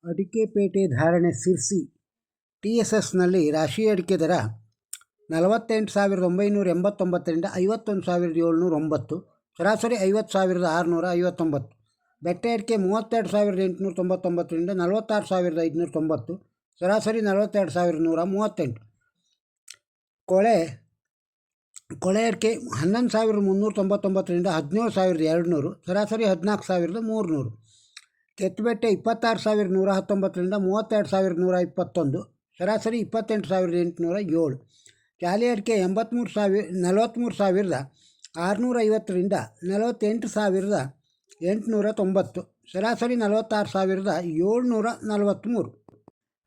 ಅಡಿಕೆಪೇಟೆ ಧಾರಣೆ ಸಿರ್ಸಿ TSSನಲ್ಲಿ ರಾಶಿ ಅಡಿಕೆ ದರ 48,989ರಿಂದ 51,709, ಸರಾಸರಿ 50,659. ಬೆಟ್ಟೆ ಅಡಿಕೆ 32,899ರಿಂದ 46,590, ಸರಾಸರಿ 42,138. ಕೊಳೆ ಅಡಿಕೆ 11,399ರಿಂದ 17,200, ಸರಾಸರಿ 14,300. ಕೆತ್ತುಬೆಟ್ಟೆ 26,119ರಿಂದ 32,121, ಸರಾಸರಿ 28,807. ಚಾಲಿ ಅಡಿಕೆ 43,650ರಿಂದ 48,890, ಸರಾಸರಿ 46,743.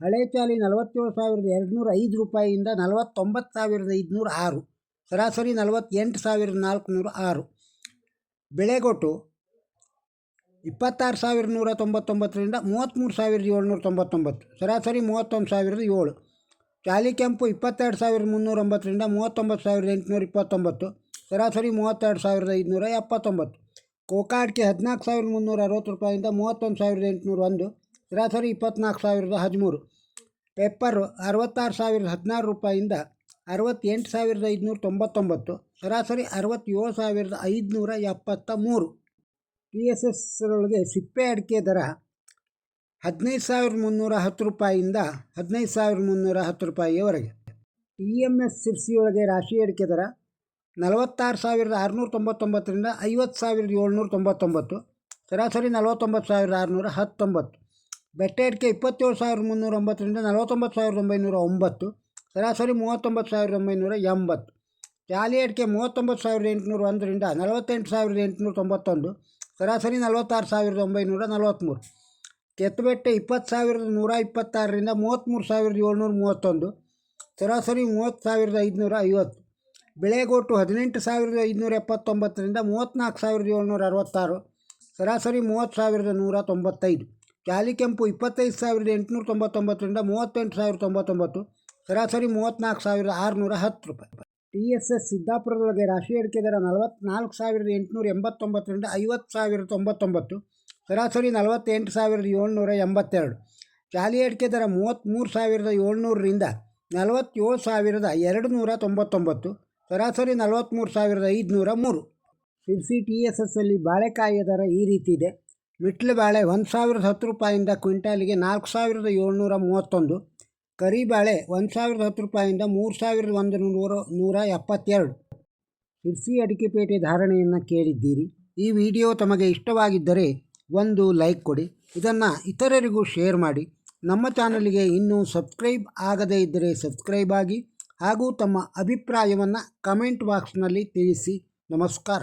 ಹಳೆ ಚಾಲಿ 47,205 ರೂಪಾಯಿಯಿಂದ 49,506, ಸರಾಸರಿ 48,406. ಬೆಳೆಗೊಟ್ಟು 26,199ರಿಂದ 33,799, ಸರಾಸರಿ 31,007. ಚಾಲಿ ಕೆಂಪು 22,309ರಿಂದ 39,829, ಸರಾಸರಿ 32,579. ಕೋಕಾ ಅಡಿಕೆ 14,360 ರೂಪಾಯಿಯಿಂದ 31,801, ಸರಾಸರಿ 24,013. ಪೆಪ್ಪರು 66,016 ರೂಪಾಯಿಯಿಂದ 68,599, ಸರಾಸರಿ 67,573. TSSರೊಳಗೆ ಸಿಪ್ಪೆ ಅಡಿಕೆ ದರ 15,310 ರೂಪಾಯಿಯಿಂದ 15,310 ರೂಪಾಯಿಯವರೆಗೆ. TMS ಸಿರ್ಸಿಯೊಳಗೆ ರಾಶಿ ಅಡಿಕೆ ದರ 46,699ರಿಂದ 50,799, ಸರಾಸರಿ 49,619. ಬೆಟ್ಟೆ ಅಡಿಕೆ 27,309ರಿಂದ 49,909, ಸರಾಸರಿ 39,980. ಚಾಲಿ ಅಡಿಕೆ 39,801ರಿಂದ 48,891, ಸರಾಸರಿ 46,943. ಕೆತ್ತುಬೆಟ್ಟೆ 20,126ರಿಂದ 33,731, ಸರಾಸರಿ 30,550. ಬೆಳೆಗೋಟು 18,579ರಿಂದ 34,766, ಸರಾಸರಿ 30,195. ಚಾಲಿ ಕೆಂಪು 25,899ರಿಂದ 38,099, ಸರಾಸರಿ 34,610 ರೂಪಾಯಿ. TSS ಸಿದ್ದಾಪುರದೊಳಗೆ ರಾಶಿ ಅಡಿಕೆ ದರ 44,889ರಿಂದ 50,099, ಸರಾಸರಿ 48,782. ಚಾಲಿ ಅಡಿಕೆ ದರ 33,700ರಿಂದ 47,299, ಸರಾಸರಿ 43,503. ಸಿರ್ಸಿ TSSಲ್ಲಿ ಬಾಳೆಕಾಯಿಯ ದರ ಈ ರೀತಿ ಇದೆ. ಮಿಟ್ಲು ಬಾಳೆ 1,010 ರೂಪಾಯಿಯಿಂದ ಕ್ವಿಂಟಾಲಿಗೆ 4,731, ಕರಿಬಾಳೆ 1,010 ರೂಪಾಯಿಯಿಂದ 3,172. ಸಿರ್ಸಿ ಅಡಿಕೆಪೇಟೆ ಧಾರಣೆಯನ್ನು ಕೇಳಿದ್ದೀರಿ. ಈ ವಿಡಿಯೋ ತಮಗೆ ಇಷ್ಟವಾಗಿದ್ದರೆ ಒಂದು ಲೈಕ್ ಕೊಡಿ, ಇದನ್ನು ಇತರರಿಗೂ ಶೇರ್ ಮಾಡಿ. ನಮ್ಮ ಚಾನಲ್ಗೆ ಇನ್ನೂ ಸಬ್ಸ್ಕ್ರೈಬ್ ಆಗದೇ ಇದ್ದರೆ ಸಬ್ಸ್ಕ್ರೈಬ್ ಆಗಿ ಹಾಗೂ ತಮ್ಮ ಅಭಿಪ್ರಾಯವನ್ನು ಕಮೆಂಟ್ ಬಾಕ್ಸ್ನಲ್ಲಿ ತಿಳಿಸಿ. ನಮಸ್ಕಾರ.